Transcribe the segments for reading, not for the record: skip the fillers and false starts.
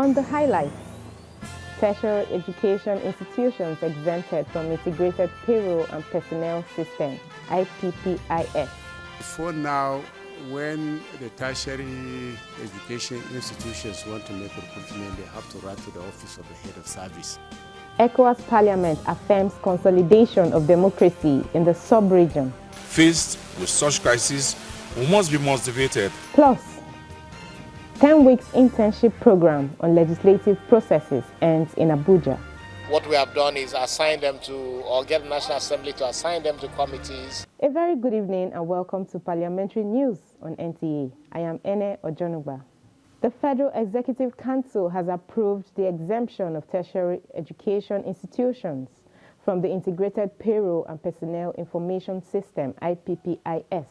On the highlights, tertiary education institutions exempted from integrated payroll and personnel system, IPPIS. For now, when the tertiary education institutions want to make recruitment, they have to run to the office of the head of service. ECOWAS Parliament affirms consolidation of democracy in the sub-region. Faced with such crises, we must be motivated. Plus, 10 weeks internship program on legislative processes ends in Abuja. What we have done is assign them to, or get the National Assembly to assign them to committees. A very good evening and welcome to Parliamentary News on NTA. I am Ene Ojonugba. The Federal Executive Council has approved the exemption of tertiary education institutions from the Integrated Payroll and Personnel Information System, IPPIS.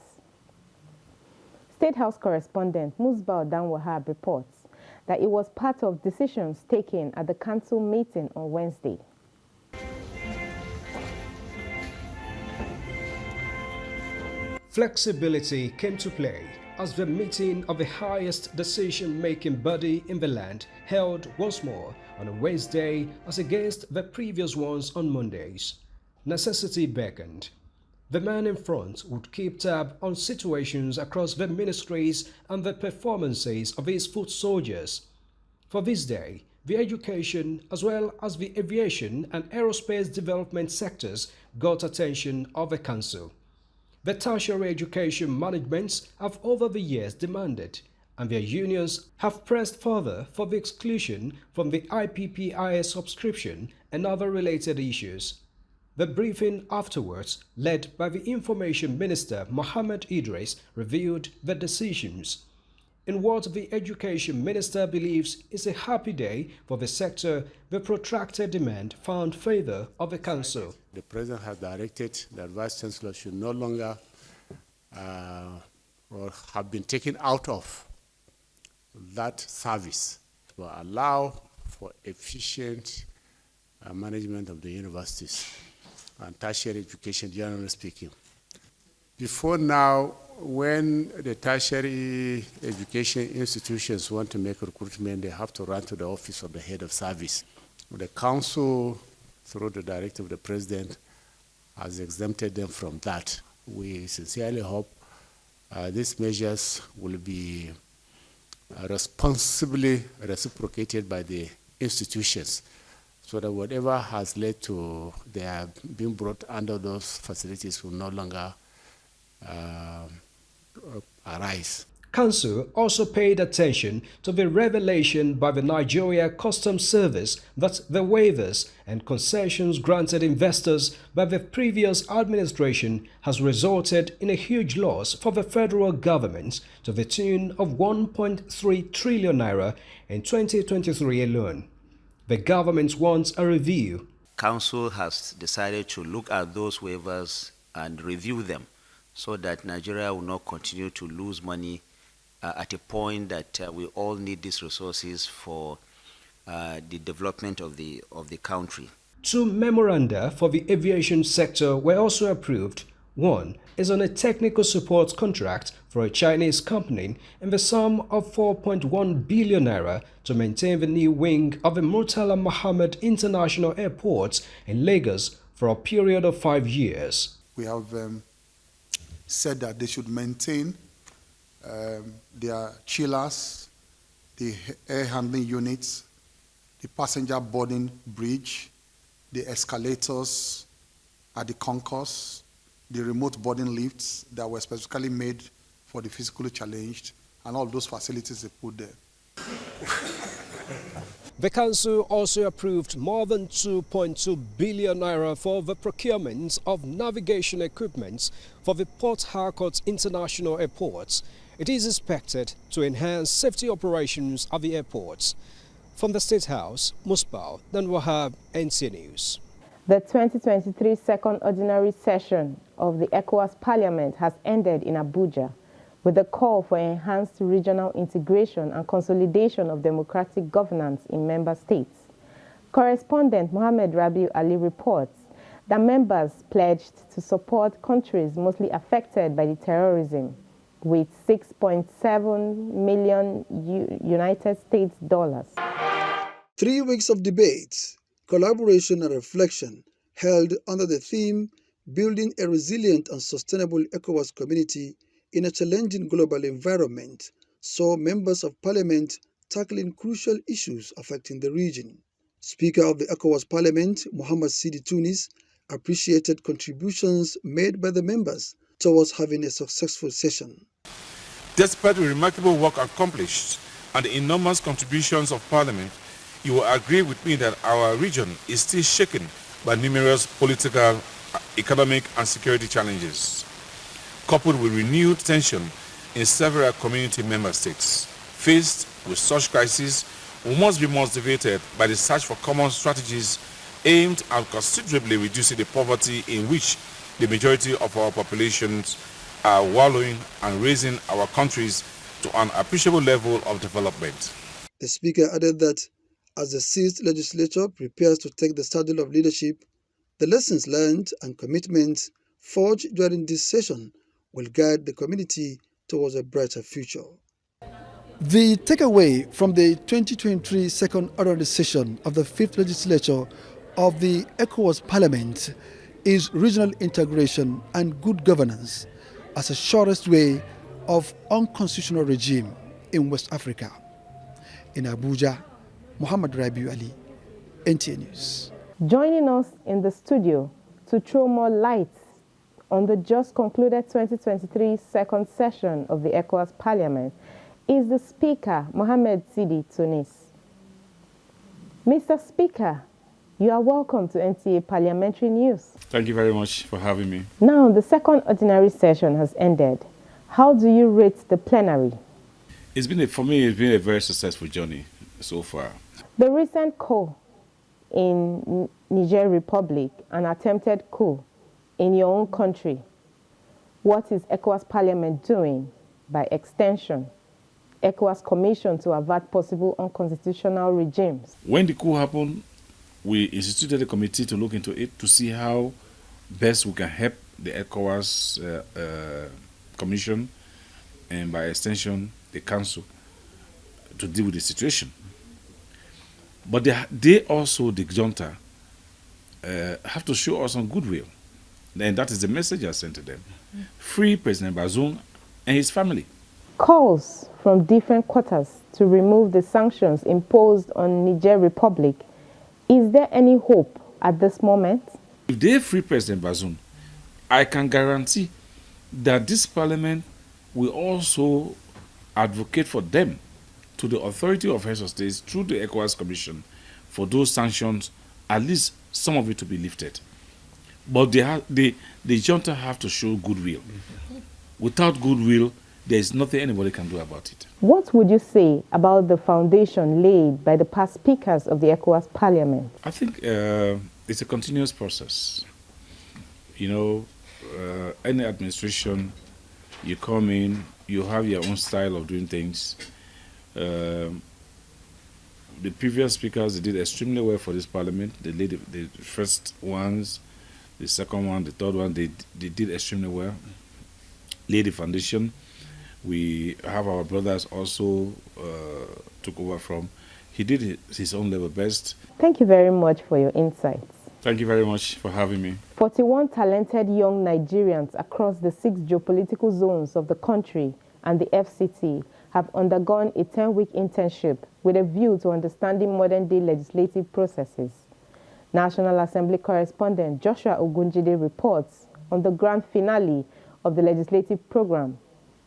State House correspondent Musbah Danwahab reports that it was part of decisions taken at the council meeting on Wednesday. Flexibility came to play as the meeting of the highest decision-making body in the land held once more on a Wednesday as against the previous ones on Mondays. Necessity beckoned. The man in front would keep tab on situations across the ministries and the performances of his foot soldiers. For this day, the education as well as the aviation and aerospace development sectors got attention of the council. The tertiary education managements have over the years demanded, and their unions have pressed further for the exclusion from the IPPIS subscription and other related issues. The briefing afterwards, led by the Information Minister Mohammed Idris, reviewed the decisions. In what the Education Minister believes is a happy day for the sector, the protracted demand found favor of the Council. The President has directed that Vice Chancellor should no longer or have been taken out of that service to allow for efficient management of the universities and tertiary education, generally speaking. Before now, when the tertiary education institutions want to make recruitment, they have to run to the office of the head of service. The council, through the directive of the president, has exempted them from that. We sincerely hope these measures will be responsibly reciprocated by the institutions, so that whatever has led to their being brought under those facilities will no longer arise. Council also paid attention to the revelation by the Nigeria Customs Service that the waivers and concessions granted investors by the previous administration has resulted in a huge loss for the federal government to the tune of 1.3 trillion naira in 2023 alone. The government wants a review. Council has decided to look at those waivers and review them so that Nigeria will not continue to lose money at a point that we all need these resources for the development of the country. 2 memoranda for the aviation sector were also approved. One is on a technical support contract for a Chinese company in the sum of 4.1 billion naira to maintain the new wing of the Murtala Mohammed International Airport in Lagos for a period of 5 years. We have said that they should maintain their chillers, the air handling units, the passenger boarding bridge, the escalators at the concourse, the remote boarding lifts that were specifically made for the physically challenged, and all those facilities they put there. The Council also approved more than 2.2 billion naira for the procurement of navigation equipment for the Port Harcourt International Airport. It is expected to enhance safety operations at the airports. From the State House, Musbah Danwahab, NTA News. The 2023 second ordinary session of the ECOWAS Parliament has ended in Abuja with a call for enhanced regional integration and consolidation of democratic governance in member states. Correspondent Mohammed Rabiu Ali reports that members pledged to support countries mostly affected by the terrorism with $6.7 million United States dollars. 3 weeks of debates, collaboration and reflection held under the theme Building a Resilient and Sustainable ECOWAS Community in a Challenging Global Environment saw members of Parliament tackling crucial issues affecting the region. Speaker of the ECOWAS Parliament, Mohamed Sidi Tunis, appreciated contributions made by the members towards having a successful session. Despite the remarkable work accomplished and the enormous contributions of Parliament, you will agree with me that our region is still shaken by numerous political, economic, and security challenges, coupled with renewed tension in several community member states. Faced with such crises, we must be motivated by the search for common strategies aimed at considerably reducing the poverty in which the majority of our populations are wallowing and raising our countries to an appreciable level of development. The Speaker added that as the 6th legislature prepares to take the saddle of leadership, the lessons learned and commitments forged during this session will guide the community towards a brighter future. The takeaway from the 2023 second ordinary session of the 5th legislature of the ECOWAS Parliament is regional integration and good governance as a surest way of unconstitutional regime in West Africa. In Abuja, Muhammad Rabiu Ali, NTA News. Joining us in the studio to throw more light on the just concluded 2023 second session of the ECOWAS Parliament is the Speaker, Mohamed Sidi Tunis. Mr. Speaker, you are welcome to NTA Parliamentary News. Thank you very much for having me. Now, the second ordinary session has ended. How do you rate the plenary? For me, it's been a very successful journey so far. The recent coup in Nigerian Republic, an attempted coup in your own country, what is ECOWAS Parliament doing? By extension, ECOWAS Commission to avert possible unconstitutional regimes. When the coup happened, we instituted a committee to look into it to see how best we can help the ECOWAS Commission and by extension the Council to deal with the situation. But they also, the junta, have to show us some goodwill. And that is the message I sent to them. Free President Bazoum and his family. Calls from different quarters to remove the sanctions imposed on Niger Republic. Is there any hope at this moment? If they free President Bazoum, I can guarantee that this parliament will also advocate for them to the authority of heads of states through the ECOWAS Commission for those sanctions, at least some of it to be lifted. But the junta have to show goodwill. Without goodwill, there is nothing anybody can do about it. What would you say about the foundation laid by the past speakers of the ECOWAS Parliament? I think it's a continuous process. You know, any administration, you come in, you have your own style of doing things. The previous speakers, they did extremely well for this parliament. They laid the first ones, the second one, the third one, they did extremely well. Laid the foundation. We have our brothers also took over from. He did his own level best. Thank you very much for your insights. Thank you very much for having me. 41 talented young Nigerians across the 6 geopolitical zones of the country and the FCT have undergone a 10-week internship with a view to understanding modern-day legislative processes. National Assembly correspondent Joshua Ogunjide reports on the grand finale of the legislative program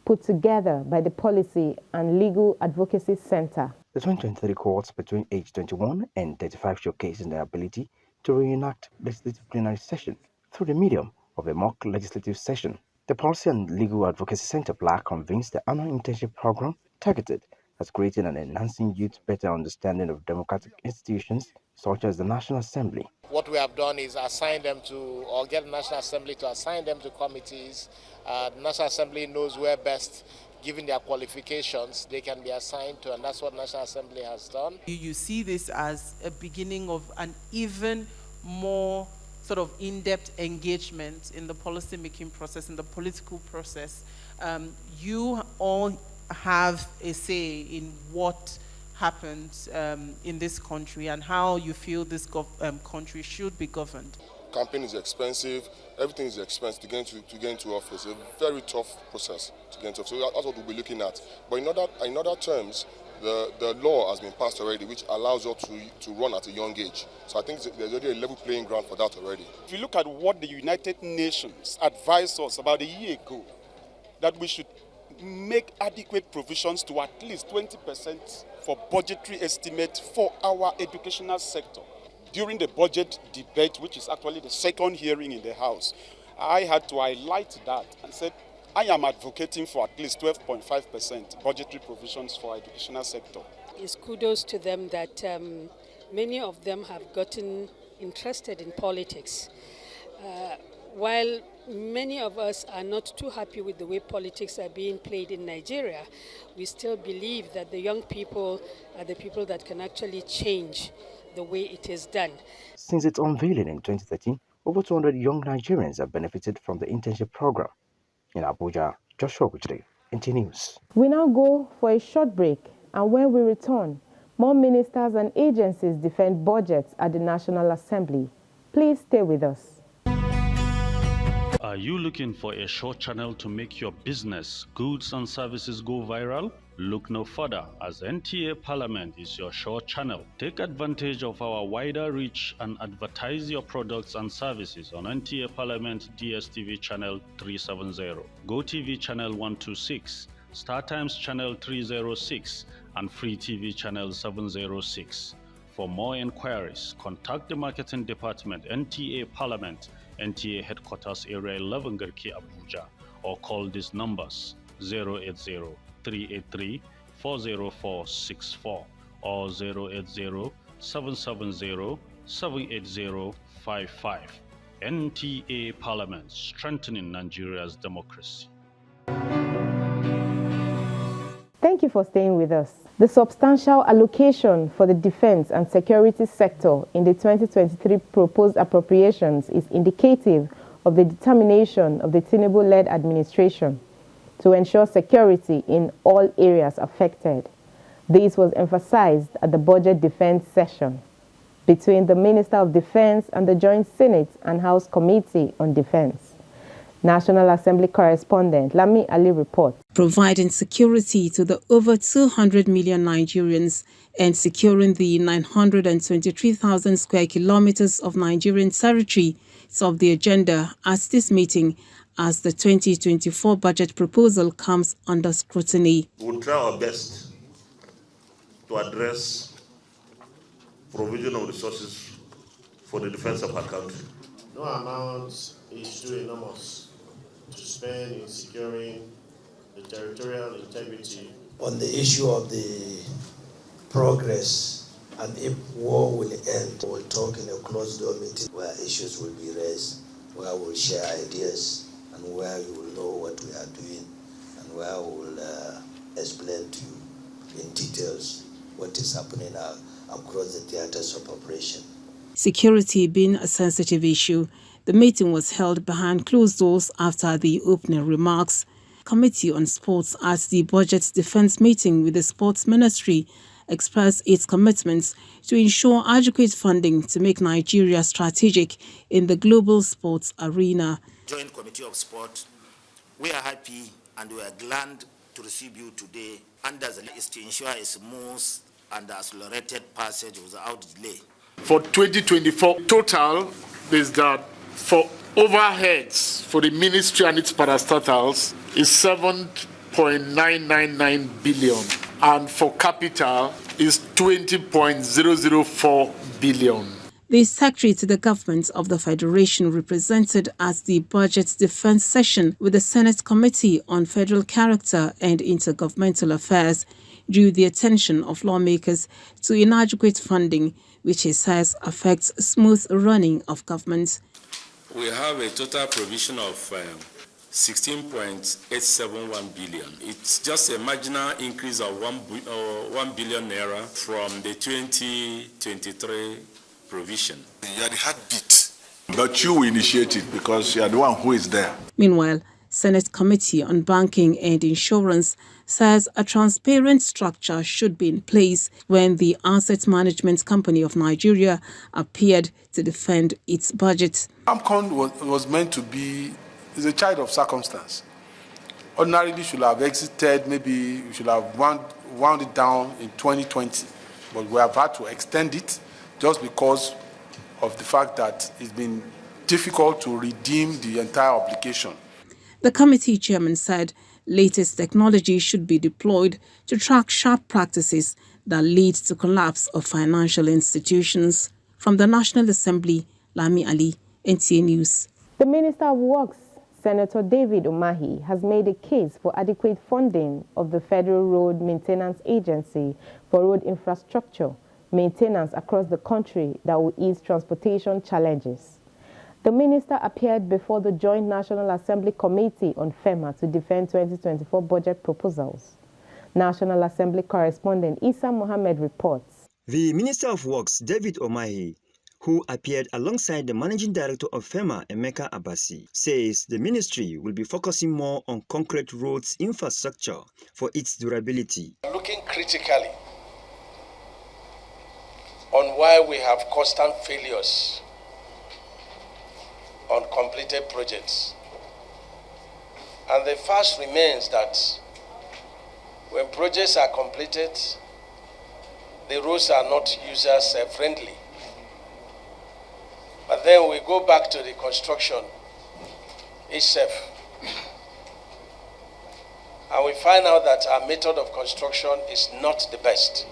put together by the Policy and Legal Advocacy Center. The 2023 cohorts between age 21 and 35 showcasing their ability to reenact legislative plenary session through the medium of a mock legislative session. The Policy and Legal Advocacy Center PLAC convenes the annual internship program targeted at creating and enhancing youth's better understanding of democratic institutions such as the National Assembly. What we have done is assign them to, or get the National Assembly to assign them to committees. The National Assembly knows where best, given their qualifications, they can be assigned to, and that's what National Assembly has done. You see this as a beginning of an even more sort of in-depth engagement in the policy-making process, in the political process. You all have a say in what happened in this country and how you feel this country should be governed? Campaign is expensive. Everything is expensive to get into office. It's a very tough process to get into office. So that's what we'll be looking at. But in other terms, the law has been passed already, which allows you to run at a young age. So I think there's already a level playing ground for that already. If you look at what the United Nations advised us about a year ago, that we should make adequate provisions to at least 20% for budgetary estimate for our educational sector. During the budget debate, which is actually the second hearing in the House, I had to highlight that and said, I am advocating for at least 12.5% budgetary provisions for our educational sector. It's kudos to them that many of them have gotten interested in politics. While many of us are not too happy with the way politics are being played in Nigeria, we still believe that the young people are the people that can actually change the way it is done. Since its unveiling in 2013, over 200 young Nigerians have benefited from the internship program. In Abuja, Joshua Kuchide, NTA News. We now go for a short break, and when we return, more ministers and agencies defend budgets at the National Assembly. Please stay with us. Are you looking for a short channel to make your business, goods and services go viral? Look no further, as NTA Parliament is your short channel. Take advantage of our wider reach and advertise your products and services on NTA Parliament DSTV channel 370, GoTV channel 126, StarTimes channel 306, and Free TV channel 706. For more inquiries, contact the Marketing Department, NTA Parliament, NTA Headquarters Area 11 Garki Abuja, or call these numbers 080-383-40464 or 080-770-78055. NTA Parliament, strengthening Nigeria's democracy. Thank you for staying with us. The substantial allocation for the defense and security sector in the 2023 proposed appropriations is indicative of the determination of the Tinubu-led administration to ensure security in all areas affected. This was emphasized at the budget defense session between the Minister of Defense and the Joint Senate and House Committee on Defense. National Assembly correspondent Lami Ali reports. Providing security to the over 200 million Nigerians and securing the 923,000 square kilometers of Nigerian territory is of the agenda at this meeting as the 2024 budget proposal comes under scrutiny. We'll try our best to address provision of resources for the defense of our country. No amount is too enormous to spend in securing the territorial integrity. On the issue of the progress and if war will end, we'll talk in a closed door meeting where issues will be raised, where we'll share ideas and where you will know what we are doing and where we will explain to you in details what is happening across the theaters of operation. Security being a sensitive issue, the meeting was held behind closed doors after the opening remarks. Committee on Sports at the Budget Defense meeting with the Sports Ministry expressed its commitments to ensure adequate funding to make Nigeria strategic in the global sports arena. Joint Committee of Sport, we are happy and we are glad to receive you today, and as is to ensure a smooth and accelerated passage without delay. For 2024, total is that for overheads for the ministry and its parastatals is 7.999 billion, and for capital is 20.004 billion. The Secretary to the Government of the Federation represented at the Budget Defense session with the Senate Committee on Federal Character and Intergovernmental Affairs drew the attention of lawmakers to inadequate funding, which he says affects smooth running of government. We have a total provision of 16.871 billion. It's just a marginal increase of 1 billion naira from the 2023 provision. You are the heartbeat, but you initiate it because you are the one who is there. Meanwhile, Senate Committee on Banking and Insurance says a transparent structure should be in place when the Asset Management Company of Nigeria appeared to defend its budget. AMCON was meant to be is a child of circumstance. Ordinarily should have exited, maybe we should have wound it down in 2020, but we have had to extend it just because of the fact that it's been difficult to redeem the entire obligation. The committee chairman said latest technology should be deployed to track sharp practices that lead to collapse of financial institutions. From the National Assembly, Lami Ali, NTA News. The Minister of Works, Senator David Umahi, has made a case for adequate funding of the Federal Road Maintenance Agency for road infrastructure maintenance across the country that will ease transportation challenges. The minister appeared before the Joint National Assembly Committee on FEMA to defend 2024 budget proposals. National Assembly correspondent Isa Mohammed reports. The Minister of Works, David Umahi, who appeared alongside the Managing Director of FEMA, Emeka Abasi, says the ministry will be focusing more on concrete roads infrastructure for its durability. Looking critically on why we have constant failures on completed projects. And the fact remains that when projects are completed, the roads are not user-friendly. But then we go back to the construction itself. And we find out that our method of construction is not the best.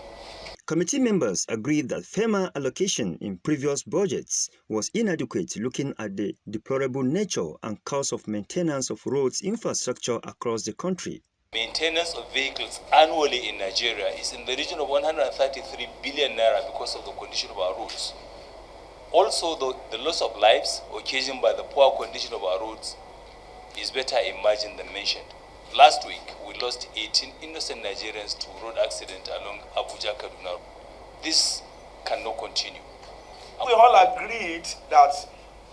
Committee members agreed that FEMA allocation in previous budgets was inadequate, looking at the deplorable nature and cost of maintenance of roads infrastructure across the country. Maintenance of vehicles annually in Nigeria is in the region of 133 billion naira because of the condition of our roads. Also, the loss of lives occasioned by the poor condition of our roads is better imagined than mentioned. Last week, we lost 18 innocent Nigerians to road accident along Abuja, Kaduna. This cannot continue. We all agreed that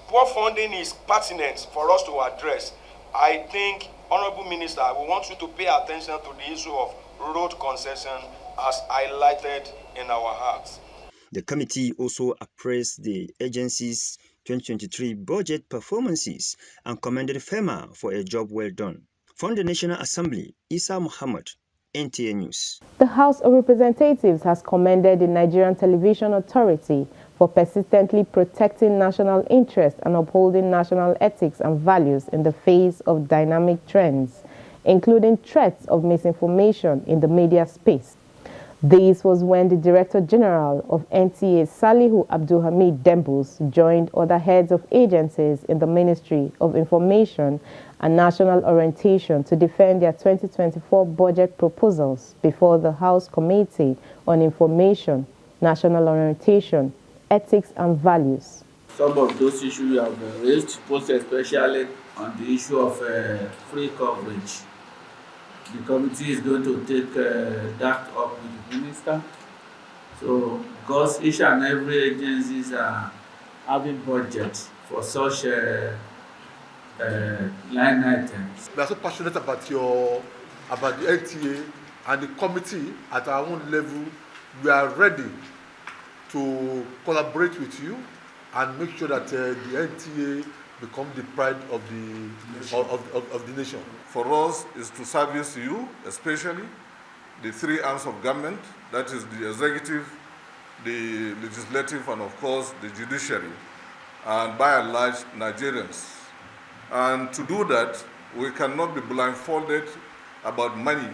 poor funding is pertinent for us to address. I think, Honorable Minister, we want you to pay attention to the issue of road concession as highlighted in our hearts. The committee also appraised the agency's 2023 budget performances and commended FEMA for a job well done. From the National Assembly, Isa Muhammad, NTA News. The House of Representatives has commended the Nigerian Television Authority for persistently protecting national interests and upholding national ethics and values in the face of dynamic trends, including threats of misinformation in the media space. This was when the Director General of NTA, Salihu Abdulhamid Dembus, joined other heads of agencies in the Ministry of Information and National Orientation to defend their 2024 budget proposals before the House Committee on Information, National Orientation, Ethics and Values. Some of those issues you have raised, most especially on the issue of free coverage. The committee is going to take that up with the minister. So, because each and every agencies are having budget for such line items. We are so passionate about the NTA and the committee at our own level. We are ready to collaborate with you and make sure that the NTA become the pride of the nation. For us is to service you, especially the three arms of government, that is the executive, the legislative, and of course the judiciary, and by and large Nigerians. And to do that, we cannot be blindfolded about money,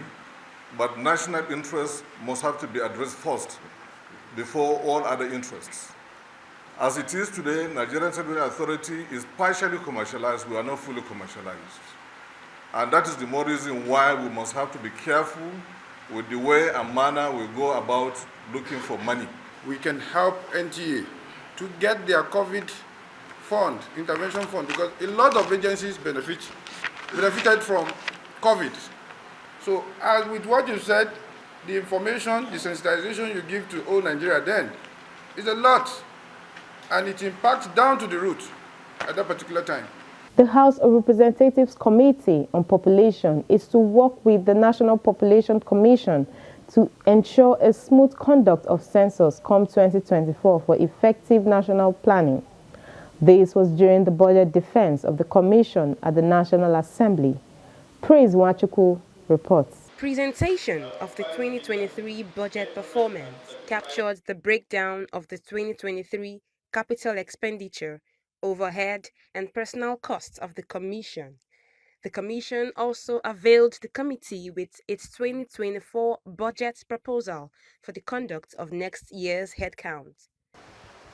but national interests must have to be addressed first before all other interests. As it is today, Nigerian Television Authority is partially commercialized. We are not fully commercialized. And that is the more reason why we must have to be careful with the way and manner we go about looking for money. We can help NTA to get their COVID fund, intervention fund, because a lot of agencies benefited from COVID. So as with what you said, the information, the sensitization you give to all Nigeria then is a lot. And it impacts down to the root at that particular time. The House of Representatives Committee on Population is to work with the National Population Commission to ensure a smooth conduct of census come 2024 for effective national planning. This was during the budget defense of the Commission at the National Assembly. Praise Nwachukwu reports. Presentation of the 2023 budget performance captured the breakdown of the 2023 capital expenditure, overhead, and personnel costs of the Commission. The Commission also availed the committee with its 2024 budget proposal for the conduct of next year's headcount.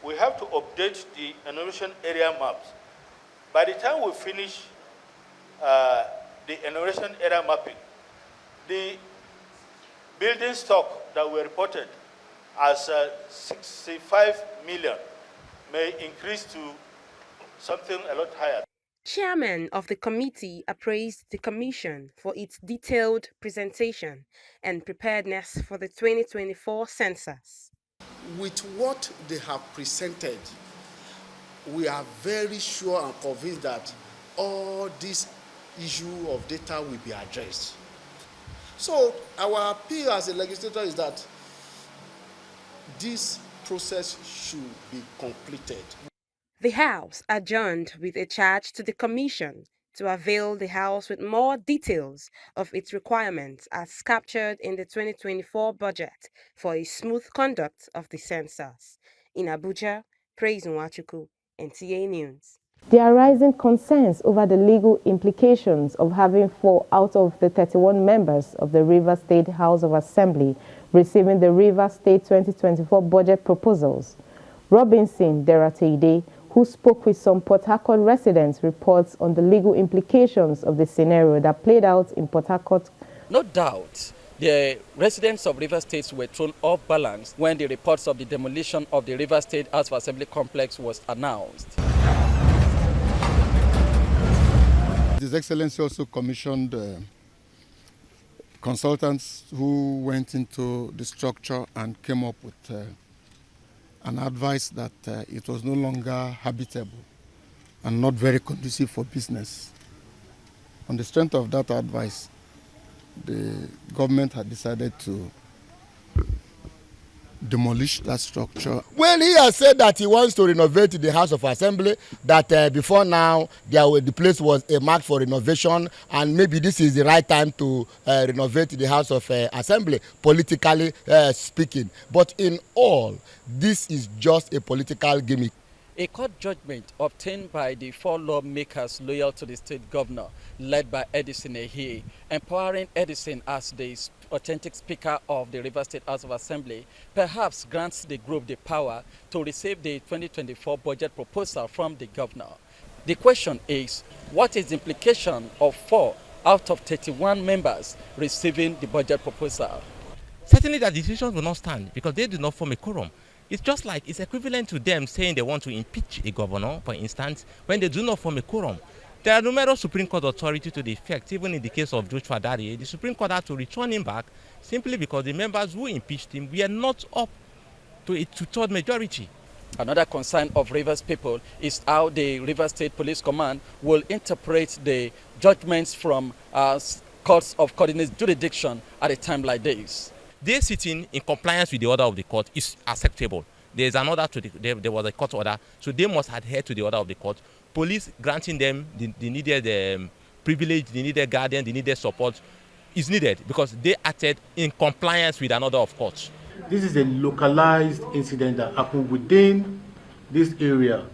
We have to update the enumeration area maps. By the time we finish the enumeration area mapping, the building stock that we reported as 65 million may increase to something a lot higher. Chairman of the committee appraised the Commission for its detailed presentation and preparedness for the 2024 census. With what they have presented, we are very sure and convinced that all this issue of data will be addressed. So our appeal as a legislator is that this process should be completed. The House adjourned with a charge to the Commission to avail the House with more details of its requirements as captured in the 2024 budget for a smooth conduct of the census. In Abuja, Praise Nwachukwu, NTA News. There are rising concerns over the legal implications of having 4 out of the 31 members of the Rivers State House of Assembly receiving the Rivers State 2024 budget proposals. Robinson Derateide, who spoke with some Port Harcourt residents, reports on the legal implications of the scenario that played out in Port Harcourt. No doubt, the residents of Rivers State were thrown off balance when the reports of the demolition of the Rivers State House of Assembly complex was announced. His Excellency also commissioned consultants who went into the structure and came up with an advice that it was no longer habitable and not very conducive for business. On the strength of that advice, the government had decided to demolish that structure. When he has said that he wants to renovate the House of Assembly, that before now the place was a mark for renovation, and maybe this is the right time to renovate the House of Assembly, politically speaking. But in all, this is just a political gimmick. A court judgment obtained by the 4 lawmakers loyal to the state governor, led by Edison Ehie, empowering Edison as the authentic Speaker of the Rivers State House of Assembly, perhaps grants the group the power to receive the 2024 budget proposal from the governor. The question is, what is the implication of 4 out of 31 members receiving the budget proposal? Certainly that decisions will not stand because they do not form a quorum. It's just like it's equivalent to them saying they want to impeach a governor, for instance, when they do not form a quorum. There are numerous Supreme Court authority to the effect. Even in the case of Joshua Dare, the Supreme Court had to return him back simply because the members who impeached him were not up to a 2/3 majority. Another concern of Rivers people is how the Rivers State Police Command will interpret the judgments from courts of coordinate jurisdiction at a time like this. They sitting in compliance with the order of the court is acceptable. There is an order there was a court order, so they must adhere to the order of the court. Police granting them the needed privilege, the needed guardian, the needed support is needed because they acted in compliance with an order of court. This is a localized incident that happened within this area.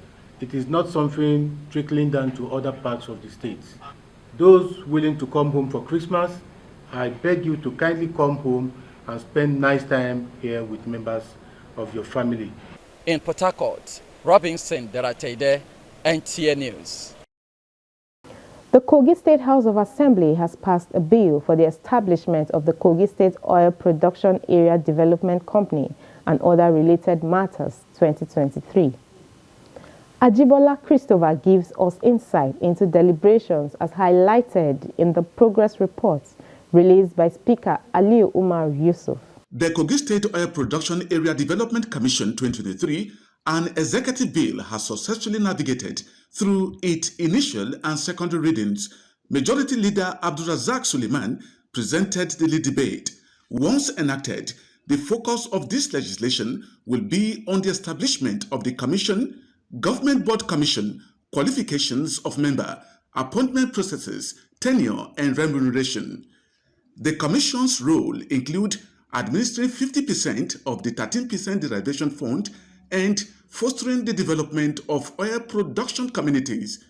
It is not something trickling down to other parts of the state. Those willing to come home for Christmas, I beg you to kindly come home and spend nice time here with members of your family. In Port Harcourt, Robinson Derateide, NTA News. The Kogi State House of Assembly has passed a bill for the establishment of the Kogi State Oil Production Area Development Company and other related matters 2023. Ajibola Christopher gives us insight into deliberations as highlighted in the progress reports released by Speaker Aliyu Umar Yusuf. The Kogi State Oil Production Area Development Commission 2023 An executive bill has successfully navigated through its initial and secondary readings. Majority Leader Abdulrazak Suleiman presented the lead debate. Once enacted, the focus of this legislation will be on the establishment of the Commission, Government Board Commission, qualifications of member, appointment processes, tenure and remuneration. The Commission's role include administering 50% of the 13% derivation fund and fostering the development of oil production communities.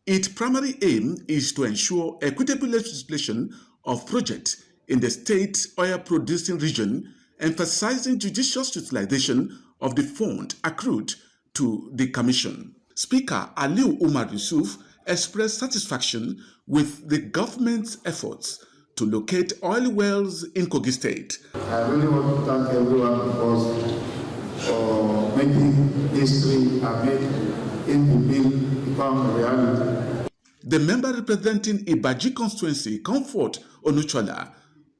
Its primary aim is to ensure equitable legislation of projects in the state oil producing region, emphasizing judicious utilization of the fund accrued to the Commission. Speaker Aliu Umar Yusuf expressed satisfaction with the government's efforts to locate oil wells in Kogi State. I really want to thank everyone of us for making history and making the bill become reality. The member representing Ibaji constituency, Comfort Onuchola,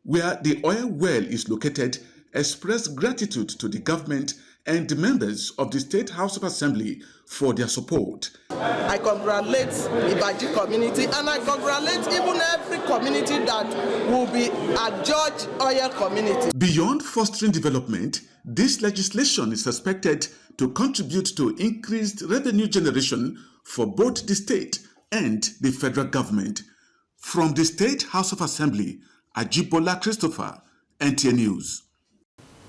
where the oil well is located, expressed gratitude to the government and the members of the State House of Assembly for their support. I congratulate the Ibaji community and I congratulate even every community that will be a George Oil community. Beyond fostering development, this legislation is expected to contribute to increased revenue generation for both the state and the federal government. From the State House of Assembly, Ajibola Christopher, NTA News.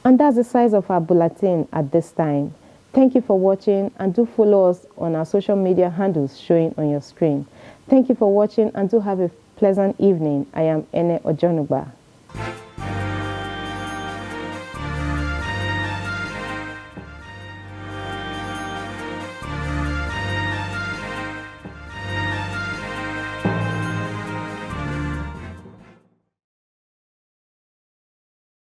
And that's the size of our bulletin at this time. Thank you for watching and do follow us on our social media handles showing on your screen. Thank you for watching and do have a pleasant evening. I am Ene Ojonugba.